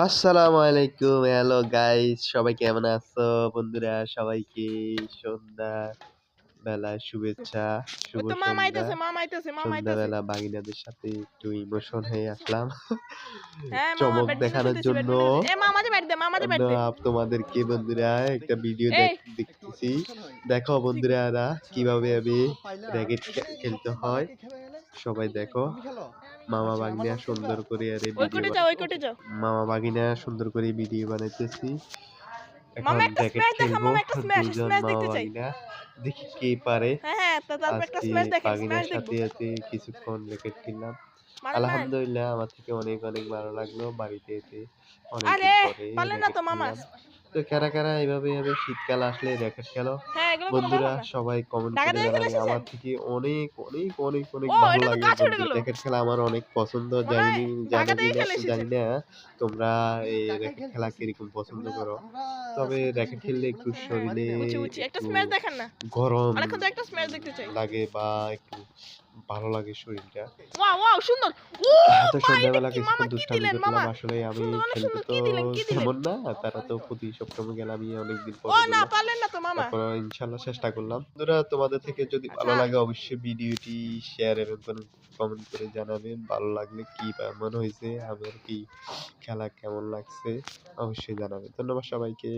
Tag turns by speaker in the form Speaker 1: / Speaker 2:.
Speaker 1: আসসালামু আলাইকুম। Hello guys, সবাই কেমন আছো? বন্ধুরা সবাইকে সন্ধ্যা বেলায় শুভেচ্ছা,
Speaker 2: ওই
Speaker 1: শুভ
Speaker 2: তো মামা
Speaker 1: সন্ধ্যা।
Speaker 2: আইতাছে, মামা আইতাছে, মামা আইতাছে।
Speaker 1: সন্ধ্যাবেলা বাগিনাদের সাথে একটু ইমোশন হয়ে আসলাম।
Speaker 2: হ্যাঁ, মামা
Speaker 1: চমক
Speaker 2: ব্যাডমিন্টন
Speaker 1: দেখানোর
Speaker 2: খেলতেছি,
Speaker 1: জন্য
Speaker 2: ব্যাডমিন্টন খেলতেছি। মামাতে ব্যাট দে, মামাতে ব্যাট দে।
Speaker 1: তোমাদেরকে বন্ধুরা একটা ভিডিও
Speaker 2: এই
Speaker 1: দেখতেছি। দেখো
Speaker 2: ঠিক
Speaker 1: বন্ধুরা কিভাবে আমি র‍্যাকেট খেলতে হয়। সবাই দেখো। মামা ভাগ্নে সুন্দর করে
Speaker 2: ওই কোর্টে যাও, ওই কোর্টে যাও।
Speaker 1: মামা ভাগিনা সুন্দর করে ভিডিও বানাইতেছি। এখন
Speaker 2: মামা একটা
Speaker 1: র‍্যাকেট
Speaker 2: স্ম্যাশ দেখা,
Speaker 1: খেলবো
Speaker 2: মামা একটা স্ম্যাশ,
Speaker 1: দুজন
Speaker 2: স্ম্যাশ
Speaker 1: মামা
Speaker 2: দেখতে চাই।
Speaker 1: ভাগিনা। দেখি কে পারে।
Speaker 2: হ্যাঁ, হ্যাঁ, তারপর একটা
Speaker 1: আজকে
Speaker 2: স্ম্যাশ দেখেন, স্ম্যাশ
Speaker 1: ভাগিনার
Speaker 2: দেখবো।
Speaker 1: সাথে কিছুক্ষণ র‍্যাকেট খেললাম।
Speaker 2: মারেন, মারেন।
Speaker 1: আলহামদুলিল্লাহ আমার থেকে অনেক ভালো লাগলো। বাড়িতে এসে অনেকদিন
Speaker 2: আরে
Speaker 1: পরে
Speaker 2: পারলেন না
Speaker 1: র‍্যাকেট
Speaker 2: তো মামা।
Speaker 1: খেললাম। তো কারা এভাবে শীতকাল আসলে র‍্যাকেট খেলো?
Speaker 2: হ্যাঁ, এগুলো কোনো
Speaker 1: বন্ধুরা
Speaker 2: ব্যাপার না।
Speaker 1: সবাই কমেন্ট
Speaker 2: ঢাকা
Speaker 1: করে
Speaker 2: থেকে খেলে
Speaker 1: জানাবে।
Speaker 2: এসেছেন?
Speaker 1: আমার থেকে অনেক
Speaker 2: ও
Speaker 1: ভালো
Speaker 2: এটা তো
Speaker 1: লাগে
Speaker 2: গাছে উঠে
Speaker 1: বন্ধুরা।
Speaker 2: গেল।
Speaker 1: র‍্যাকেট খেলা আমার অনেক পছন্দ।
Speaker 2: মনে হয় ঢাকা থেকে খেলে
Speaker 1: জানি
Speaker 2: এসেছেন।
Speaker 1: না তোমরা এই র‍্যাকেট খেলা কিরকম পছন্দ করো। তবে র‍্যাকেট খেললে একটু শরীরে
Speaker 2: বুঝছি, বুঝছি। একটা
Speaker 1: একটু
Speaker 2: স্ম্যাশ দেখেন না।
Speaker 1: গরম
Speaker 2: অনেকক্ষণ তো একটা স্ম্যাশ দেখতে চাই।
Speaker 1: লাগে বা একটু ভালো লাগে শরীরটা।
Speaker 2: ওয়াও, ওয়াও সুন্দর। ও
Speaker 1: তো
Speaker 2: ভাই এটা
Speaker 1: সন্ধ্যাবেলা
Speaker 2: কি মামা
Speaker 1: কিছুক্ষণ
Speaker 2: কি
Speaker 1: দুষ্টামি
Speaker 2: দিলেন
Speaker 1: করলাম।
Speaker 2: মামা?
Speaker 1: আসলে আমি
Speaker 2: সুন্দর অনেক
Speaker 1: খেলতে
Speaker 2: সুন্দর
Speaker 1: তো
Speaker 2: কি দিলেন, কি দিলেন?
Speaker 1: তেমন না। তারা তো প্রতি সপ্তাহে গেলে আমি অনেকদিন
Speaker 2: ও
Speaker 1: পরে
Speaker 2: না
Speaker 1: গেলাম।
Speaker 2: পারলেন না তো মামা।
Speaker 1: তারপর ইনশাআল্লাহ চেষ্টা করলাম। বন্ধুরা তোমাদের থেকে যদি ভালো
Speaker 2: আচ্ছা
Speaker 1: লাগে অবশ্যই ভিডিওটি শেয়ার এবং কমেন্ট করে জানাবেন। ভালো লাগলে কি বা মনে হয়েছে, আমার কি খেলা কেমন লাগছে অবশ্যই জানাবেন। ধন্যবাদ সবাইকে।